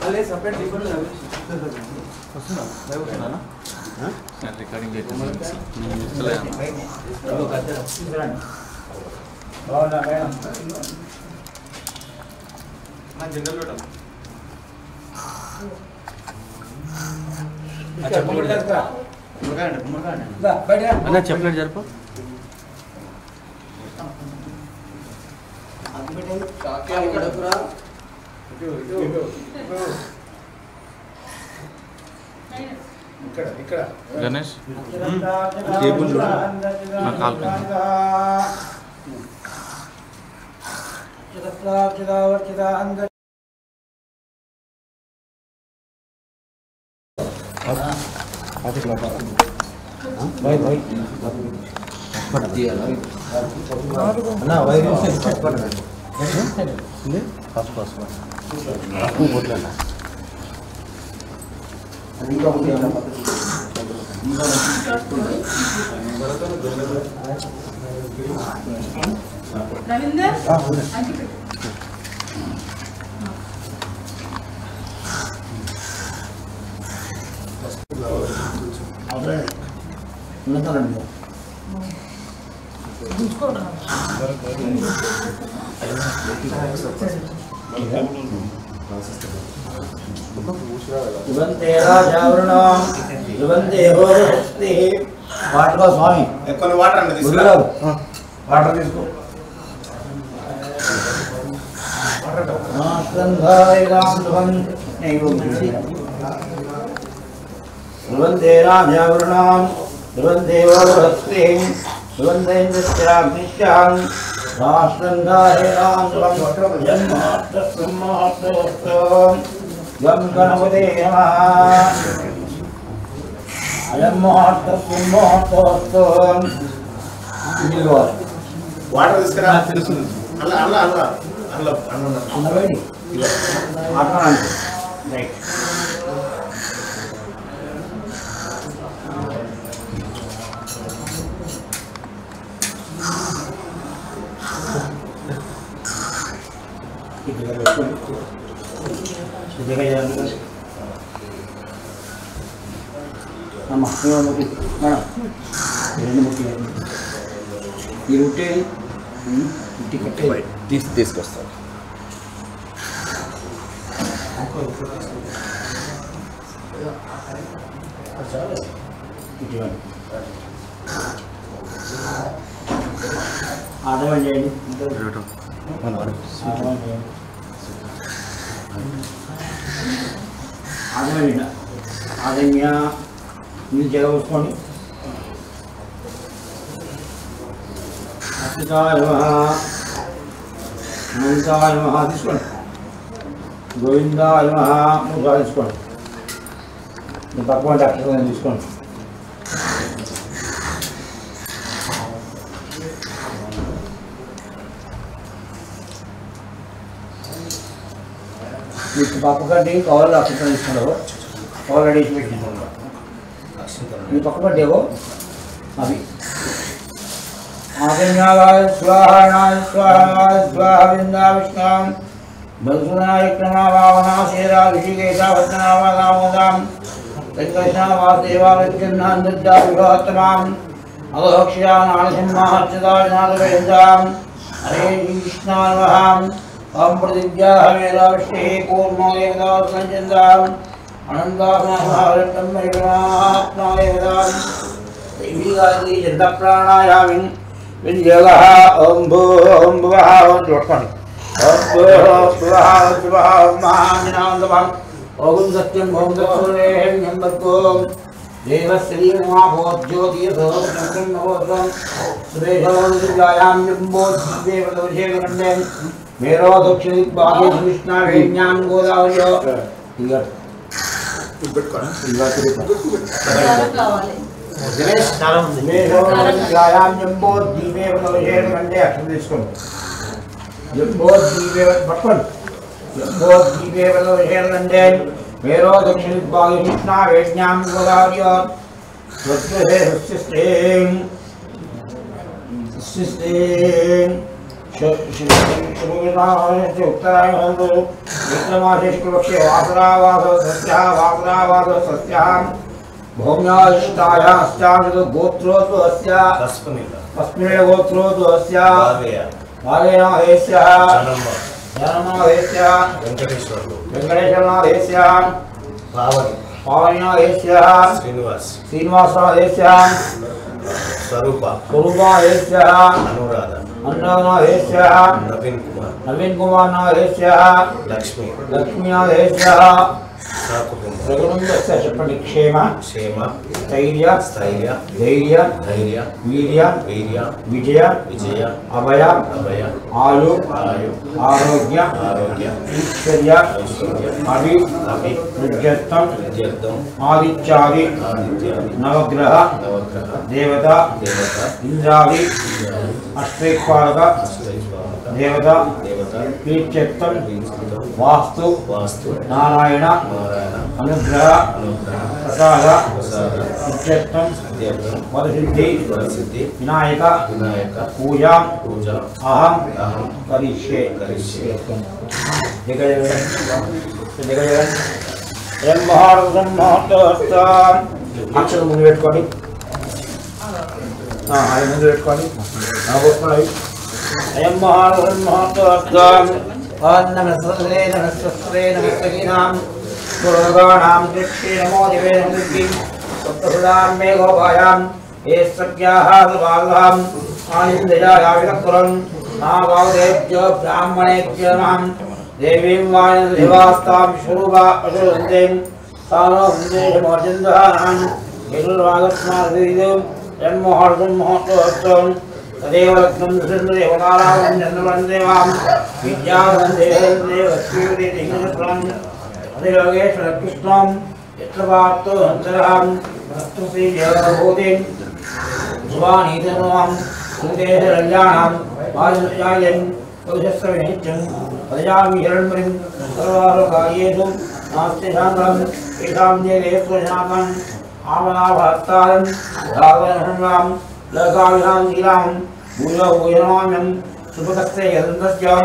అలే separate recording చెప్పలేదు జరుపు గణేష్ వాటర్ స్వామి కొన్ని వాటర్ వాటర్ తీసుకో ధ్రువంతే రాజావృణాం ధ్రువంతే ధ్రువంతేంద్రాగ్నిశ్చాం రాష్ట్రంగారేణాం గం గణపతే నమః అయం మహత్తస్వం మహత్తస్వం వాటర్ తీసుకురా తెలుసు అల్ల అల్ల అల్ల అల్ల అన్న వేడి మాట్లాడండి రైట్ అమ్మా మేడం రెండు ముట్టి ఈ రొట్టె ఇంటి కట్టే తీసుకొస్తాను ఆదాయం చేయండి ఆదాయం ఆదమ్య మీరు జగవచ్చుకోండి అచ్యుతాయ నమః అనంతాయ నమః తీసుకోండి గోవిందాయ నమః మూడు తీసుకోండి మీ పక్కన అక్షరం తీసుకోండి మీకు పక్కటి కవర్లో అక్షరం తీసుకున్నావు కవర్ రెడీ చేసి పెట్టినావు మీ పక్క పడ్డేవో అవి ఆదిన్యాగాయ స్వాహానాయ స్వాహాయ స్వాహ విందావిష్ణాం బల్సునాయ క్రమావాహనా శేరా ఋషికేశావత్నావాదాం సంకర్షణవాదేవాలజ్జన్నాన్ దుర్జావిభవత్తమాం అగోక్షయానానసింహార్చిదాయ నాగవేందాం హరే కృష్ణాయ నమః ఓం ప్రతిజ్ఞాహవేదావిష్ణే కూర్మో దేవదాసంచందాం అనంతాత్మాత్మావేదాం దేవీగాయత్రీ చంద్ర ప్రాణాయామిన్ వింజగః ఓం భూం భువః ఓం చూడండి ఓం భూం భువః ఓం శుభః ఓం మహాజ్ఞానందమం ఓం సత్యం ఓం దక్షిణేయం భక్తోం దేవశ్రీ మహాభోజ్యోతిర్భోజం నవోత్వం సురేషోం దివ్యాయాం జంబోద్దేవదోషేకరండే మేరో దక్షిణ భాగే కృష్ణావేణ్యాం గోదావరియో గణేష్ వ్యాయాం జంబోద్వీపే కంటే అక్షరం తీసుకోండి జంబోద్వీపే పట్టుకోండి జంబోద్వీపే కంటే మేరో దక్షిణ భాగే కృష్ణావేణ్యాం గోదావరియో उत्तरायणे शुक्लपक्षे वासरावासो सस्याः वासरावासो सस्याः भौम्यादिष्टायाश्चामितो गोत्रोऽतु अस्य तस्मिन् गोत्रोऽतु अस्य भागेनादेश्यः जननादेश्यः वेङ्कटेश्वरनादेश्यः पावनीनादेश्यः श्रीनिवासनादेश्यः स्वरूपादेश्यः अनुराधनादेश्यः नवीन कुमार नादेश्यः लक्ष्मीनादेश्यः प्रकुटुम्बस्य చెప్పండి క్షేమ స్థైర్య ధైర్య వీర్య విజయ అభయ ఆయు ఆరోగ్య ఐశ్వర్య అభి విద్యత్తం ఆదిత్యాది నవగ్రహ దేవత ఇంద్రాది అష్టైక్పాలక దేవత కీర్త్యత్తం వాస్తు నారాయణ అనుగ్రహ ప్రసాద నిత్యత్వం వరసిద్ధి వినాయక పూజ అహం కరిష్యే అక్షరం ముందు పెట్టుకోండి అది ముందు పెట్టుకోండి వస్తున్నాయి అయం మహాత్మ नमस्ते नमस्ते नमस्तेनां गुरुगानां दृष्टि नमो दिवे नमस्ते सप्तसुदां मे गोपायां ये सत्याः सर्वाल्हां आनन्दयाविकपुरं नावादेभ्यो ब्राह्मणेभ्यो नमः देवीं वायुदेवास्तां स्वरूपा अशुरन्ते सानो वन्देशमोर्जन्दहानां यदुर्वागस्मादिदं जन्मोहर्षं महोत्सवं तदेव लग्नं सुन्दरदेवतारां चन्द्रवन्देवां विद्यावन्देवदेवस्वीदेवं अधियोगेश्वरकृष्णं यत्र वार्तो अन्तरहं वस्तु श्रीदेवभूतिं भुवानीतनुवां सुदेशरल्याणां वायुस्यायं कौशस्रविनित्यं प्रजामि हिरण्मयं सर्वारोकार्येषु नास्ति शान्तं येषां देवेश्वरशाकम् आमनाभक्तारं रावणहंवां लकाविनां शीलां भूयो भूयनाम्यं सुभकस्य यदन्तस्यां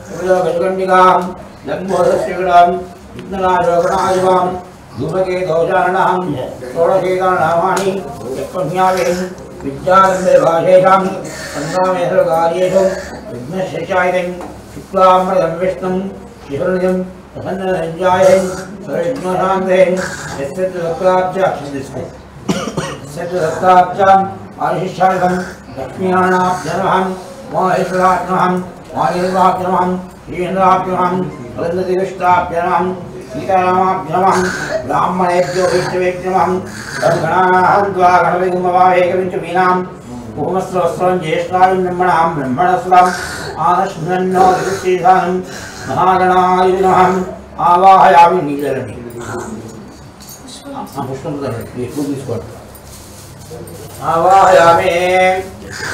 कपिलो गजगण्डिकां लम्बोधस्यगडां विघ्नराजगणायवां धूमकेतौचारणां षोडशेतानामानि यत्पज्ञावेन् विद्यारम्भे भाषेषां सङ्ग्रामेश्वरकार्येषु विघ्नशेषायितं शुक्लाम्बरं विष्णुं शिखरनिजं प्रसन्नरञ्जायं सर्वविघ्नशान्तेन यस्य दत्ताब्जाम् आशिष्यार्थं लक्ष्मीनारायणाभ्यनमः महेश्वराभ्यनमः महादेवाभ्यनमः श्रीन्द्राभ्यनमः वृन्दतिविष्टाभ्यनमः सीतारामाभ्यनमः ब्राह्मणेभ्यो वैष्णवेभ्यो नमः तद्गणानां द्वा गणपतिगुम्भवाहेकविंशवीनां कुहुमस्रवस्रं ज्येष्ठायुं ब्रह्मणां ब्रह्मणस्वम् आनश्नन्नो दिविश्रीधानं महागणाय नमः आवाहयामि नीलरणी पुष्पं తీసుకోండి आवाहयामि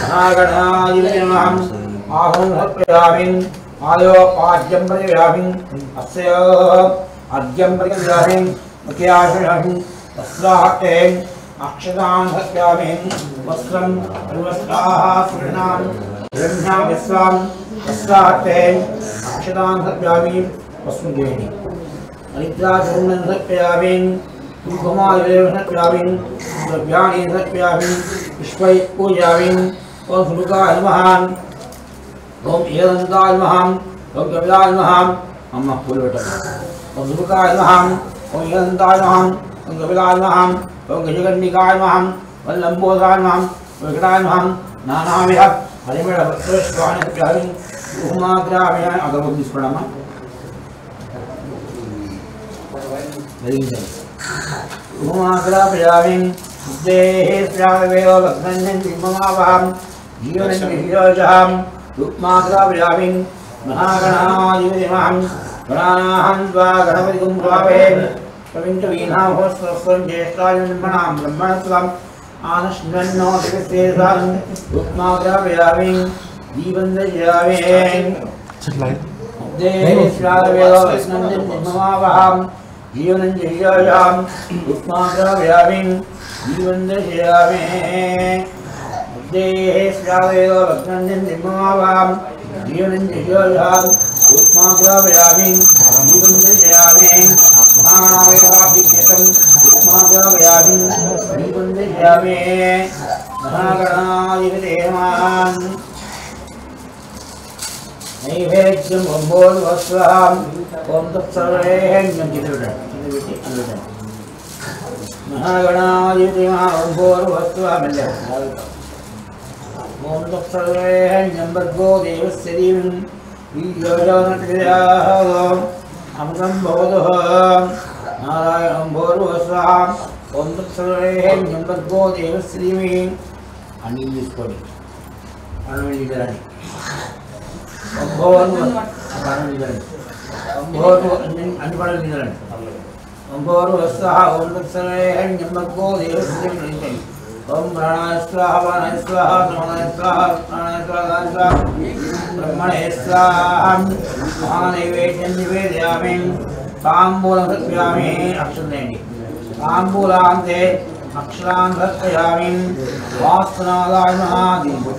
महागणाय नमः आहं समर्पयामि आयोपाद्यं प्रतिव्यामि अस्य आद्यं प्रतिव्यामि मुख्याशयामि वस्त्राहते अक्षतां समर्पयामि वस्त्रं वस्त्राः सुरणां ब्रह्मा विश्वां वस्त्राहते अक्षतां समर्पयामि वस्त्रदेहि अनिद्राचूर्णं समर्पयामि कुङ्कुमादिवेशनप्यामिं द्रव्याणि समर्पयामि पुष्पै पूजयामि ओं सुमुखाय नमः ओं एकदन्ताय नमः ओं कपिलाय नमः अम्मा फूल बेटा ओं सुमुखाय नमः ओं एकदन्ताय नमः ओं कपिलाय नमः ओं गजगण्डिकाय नमः ओं लम्बोदराय नमः ओं वेङ्कटाय नमः नानाविध हरिमेळ वस्त्रपुष्पाणि समर्पयामि कुहुमाग्रामि अगरबत्ति తీసుకోండమ్మా వెలిగించండి उमाग्रापयामि देहे स्यावेव भक्तञ्जं बिम्बमावहं जीवनं विहिरोजहं रुक्माग्रापयामि महागणाय नमः गणानाहं त्वा गणपतिं भावयेन् प्रविञ्चवीनाभवस्त्रस्वं ज्येष्ठाय ब्रह्मणां ब्रह्मणस्वम् आनश्नन्नो दिविश्रेधां रुक्माग्रापयामि जीवन्दयामि देहे स्यावेव भक्तञ्जं बिम्बमावहं जीवनं जयायां रुक्माग्रापयामि जीवन्दयामि देहे स्यावेव भक्तञ्जं बिम्बमावहं जीवनंजयाम उत्माग्रावयामि जीवनंजयामि महागणावेहाभिषेकं उत्माग्रावयामि जीवनंजयामि महागणाधिपतेमान नैवेद्यं ओंभोर्वस्वाम ओम तत्सर्वरेण्यं चित्रविदं महागणाधिपतेमान ओंभोर्वस्वाम ओम तत्सर्वरेण्यं भर्गो देवस्य धीमहि धियो यो न प्रचोदयात् अमृतं भवतु नारायणं भूर्भुवस्वाम ओम तत्सर्वरेण्यं भर्गो देवस्य धीमहि अनिल తీసుకోండి అన్నం నిలరండి అంబోరు అన్నం నిలరండి అంబోరు అన్ని పడలు నిలరండి అంబోరు వస్వాహ ఓం తత్సర్వరేణ్యం భర్గో దేవस्य धीमहि ओम प्राणाय स्वाहा प्राणाय स्वाहा प्राणाय स्वाहा प्राणाय स्वाहा ब्रह्मणे स्वाहा महानैवेद्यं निवेदयामि ताम्बूलं दत्यामि अक्षरेणि ताम्बूलान्ते अक्षरान् दत्यामि वास्तुनादाय महादीपे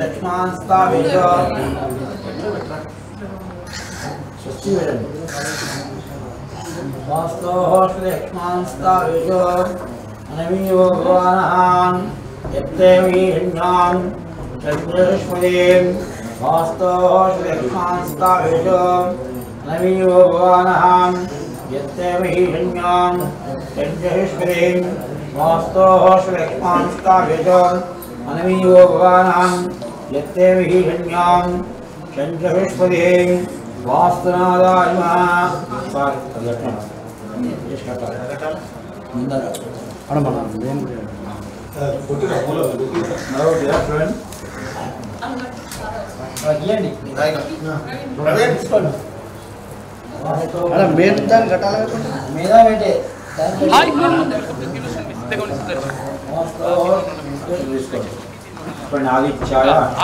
लक्ष्मण स्थापित स्वस्ति लक्ष्मण स्थापित अनवीयो भगवान् यत्तेवीर्यां चन्द्रस्मदें लक्ष्मण स्थापित अनवीयो भगवान् यत्तेवीर्यां चन्द्रस्मदें लक्ष्मण स्थापित अनवीयो भगवान् यत्तेवीर्यां चन्द्रस्मदें वास्तुनादाय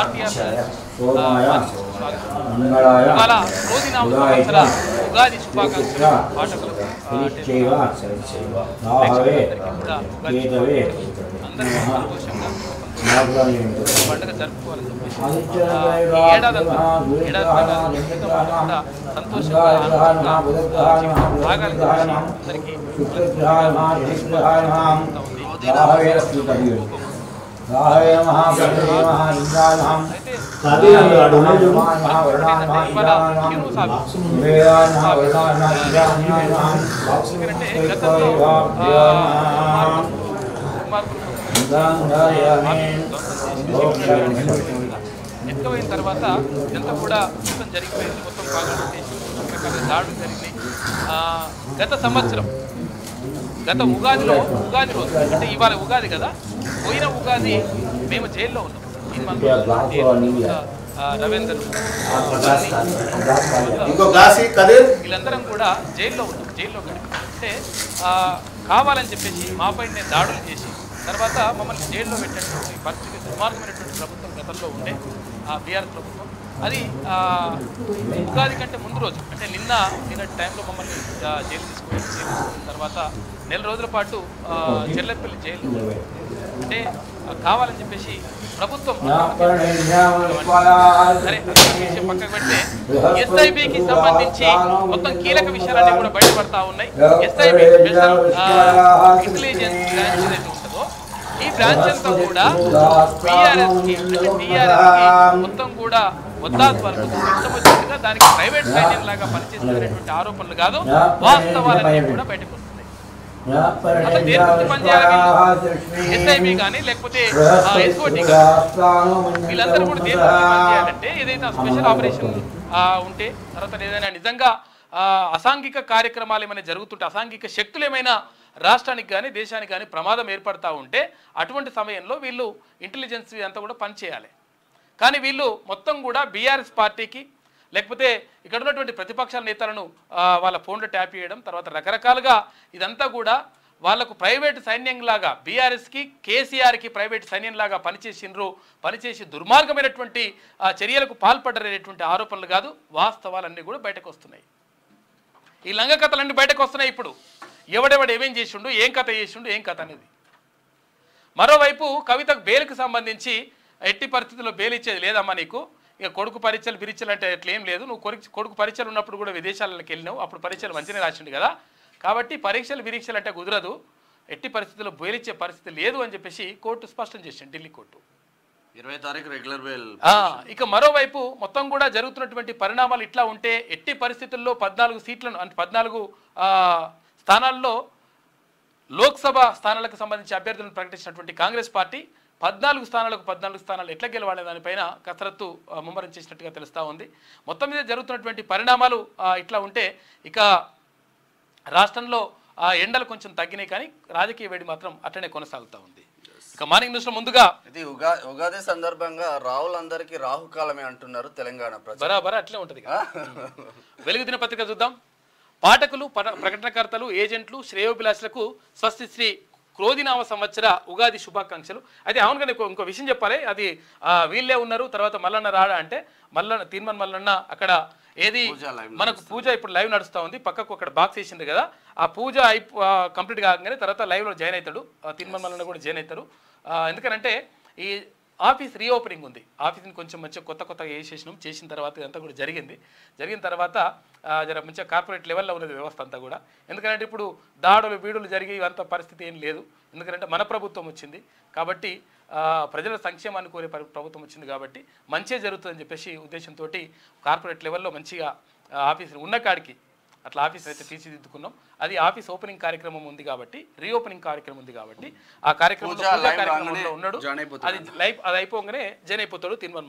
आदित्याय सोमाय मंगलाय बुधाय ఉగాది శుభాకాంక్షలు राहवे केतवे పండుగ జరుపుకోవాలని राहवे महागणपते महालिंगाय ఎక్కువైన తర్వాత ఇదంతా కూడా మొత్తం జరిగిపోయింది. మొత్తం పాల్గొనేసి రకరకాల దాడులు జరిగినాయి. గత సంవత్సరం గత ఉగాది రోజు అంటే ఇవాళ ఉగాది కదా, పోయిన ఉగాది మేము జైల్లో ఉన్నాం. రవీందర్ వీళ్ళందరం కూడా జైల్లో ఉన్నాం. జైల్లో అంటే కావాలని చెప్పేసి మాపై దాడులు చేసి తర్వాత మమ్మల్ని జైల్లో పెట్టినటువంటి పరిస్థితి దుర్మార్గమైనటువంటి ప్రభుత్వం గతంలో ఉండే బీఆర్ఎస్ ప్రభుత్వం. అది ఉగాది కంటే ముందు రోజు అంటే నిన్నటి టైంలో మమ్మల్ని జైలు తీసుకుని తర్వాత నెల రోజుల పాటు చెల్లెపల్లి జైలు అంటే కావాలని చెప్పేసి ప్రభుత్వం సరే పక్కకు పెడితే ఎస్ఐబికి సంబంధించి మొత్తం కీలక విషయాలన్నీ కూడా బయటపడతా ఉన్నాయి. ఎస్ఐబి స్పెషల్ ఇంటెలిజెన్స్ బ్రాంచ్ ఏదైతే ఉంటుందో ఈ బ్రాంచ్ అంతా కూడా టీఆర్ఎస్కి మొత్తం కూడా వద్దాత్వాలకు దానికి ప్రైవేట్ సైన్యం లాగా పనిచేస్తున్నటువంటి ఆరోపణలు కాదు, వాస్తవాలన్నీ కూడా బయటకు వస్తున్నాయి. అసలు దేని గురించి పనిచేయాలని ఎస్ఐబి కానీ లేకపోతే ఎస్ఓటి వీళ్ళందరూ కూడా దేని గురించి పనిచేయాలంటే ఏదైతే స్పెషల్ ఆపరేషన్ ఉంటే తర్వాత ఏదైనా నిజంగా అసాంఘిక కార్యక్రమాలు ఏమైనా జరుగుతుంటే అసాంఘిక శక్తులు ఏమైనా రాష్ట్రానికి కానీ దేశానికి కానీ ప్రమాదం ఏర్పడతా ఉంటే అటువంటి సమయంలో వీళ్ళు ఇంటెలిజెన్స్ అంతా కూడా పనిచేయాలి. కానీ వీళ్ళు మొత్తం కూడా బీఆర్ఎస్ పార్టీకి లేకపోతే ఇక్కడ ఉన్నటువంటి ప్రతిపక్షాల నేతలను వాళ్ళ ఫోన్లో ట్యాప్ చేయడం తర్వాత రకరకాలుగా ఇదంతా కూడా వాళ్లకు ప్రైవేటు సైన్యంలాగా బీఆర్ఎస్కి కేసీఆర్కి ప్రైవేటు సైన్యంలాగా పనిచేసి దుర్మార్గమైనటువంటి చర్యలకు పాల్పడ్డనేటువంటి ఆరోపణలు కాదు, వాస్తవాలన్నీ కూడా బయటకు వస్తున్నాయి. ఈ లంగ కథలన్నీ బయటకు వస్తున్నాయి. ఇప్పుడు ఎవడెవడు ఏమేం చేసిండు, ఏం కథ చేసిండు, ఏం కథ అనేది. మరోవైపు కవితకు బెయిల్కి సంబంధించి ఎట్టి పరిస్థితుల్లో బెయిల్ ఇచ్చేది లేదమ్మా నీకు, ఇక కొడుకు పరీక్షలు బిరీక్షలు అంటే ఎట్లేం లేదు, నువ్వు కొడుకు పరీక్షలు ఉన్నప్పుడు కూడా విదేశాలకు వెళ్ళినావు, అప్పుడు పరీక్షలు మంచిగా రాసిండు కదా, కాబట్టి పరీక్షలు బిరీక్షలు అంటే కుదరదు, ఎట్టి పరిస్థితుల్లో బెయిల్ ఇచ్చే పరిస్థితి లేదు అని చెప్పేసి కోర్టు స్పష్టం చేసింది, ఢిల్లీ కోర్టు. 20 తారీఖు రెగ్యులర్ బెయిల్. ఇక మరోవైపు మొత్తం కూడా జరుగుతున్నటువంటి పరిణామాలు ఇట్లా ఉంటే ఎట్టి పరిస్థితుల్లో 14 సీట్లను అంటే 14 స్థానాల్లో లోక్సభ స్థానాలకు సంబంధించి అభ్యర్థులను ప్రకటించినటువంటి కాంగ్రెస్ పార్టీ 14 స్థానాలు ఎట్లా గెలవాలనే దానిపైన కసరత్తు ముమ్మరం చేసినట్టుగా తెలుస్తూ ఉంది. మొత్తం మీద జరుగుతున్నటువంటి పరిణామాలు ఇట్లా ఉంటే ఇక రాష్ట్రంలో ఎండలు కొంచెం తగ్గినాయి, కానీ రాజకీయ వేడి మాత్రం అట్లనే కొనసాగుతూ ఉంది. ఇక మార్నింగ్ న్యూస్లో ముందుగా ఇది ఉగాది సందర్భంగా రాహులందరికీ రాహుకాలమే అంటున్నారు తెలంగాణ ప్రజలు. బరాబరా అట్లే ఉంటుంది. వెలుగు దినపత్రిక చూద్దాం. పాఠకులు, ప్రకటనకర్తలు, ఏజెంట్లు, శ్రేయోభిలాషులకు స్వస్తిశ్రీ క్రోధినామ సంవత్సర ఉగాది శుభాకాంక్షలు. అయితే అవును కానీ ఇంకో విషయం చెప్పాలి, అది వీళ్ళే ఉన్నారు, తర్వాత మల్లన్న రాడా అంటే తీన్మన్ మల్లన్న అక్కడ ఏది మనకు పూజ ఇప్పుడు లైవ్ నడుస్తూ ఉంది, పక్కకు అక్కడ బాక్స్ వేసింది కదా, ఆ పూజ కంప్లీట్ కాగానే తర్వాత లైవ్లో జాయిన్ అవుతాడు, తీన్మన్ మల్లన్న కూడా జాయిన్ అవుతారు. ఎందుకనంటే ఈ ఆఫీస్ రీఓపెనింగ్ ఉంది, ఆఫీస్ని కొంచెం మంచిగా కొత్తగా చేసిన తర్వాత ఇదంతా కూడా జరిగిన తర్వాత జర మంచిగా కార్పొరేట్ లెవెల్లో ఉన్నది వ్యవస్థ అంతా కూడా. ఎందుకంటే ఇప్పుడు దాడులు బీడులు జరిగి అంత పరిస్థితి ఏం లేదు, ఎందుకంటే మన ప్రభుత్వం వచ్చింది కాబట్టి, ప్రజల సంక్షేమాన్ని కోరే ప్రభుత్వం వచ్చింది కాబట్టి మంచిగా జరుగుతుందని చెప్పేసి ఉద్దేశంతో కార్పొరేట్ లెవెల్లో మంచిగా ఆఫీసులు ఉన్న కాడికి అట్లా ఆఫీస్ అయితే తీర్చిదిద్దుకున్నాం. అది ఆఫీస్ ఓపెనింగ్ కార్యక్రమం ఉంది కాబట్టి, రీఓపెనింగ్ కార్యక్రమం ఉంది కాబట్టి ఆ కార్యక్రమంలో ఉన్నాడు, అది లైవ్ అది అయిపోగానే జాయిన్ అయిపోతాడు తీన్మన్.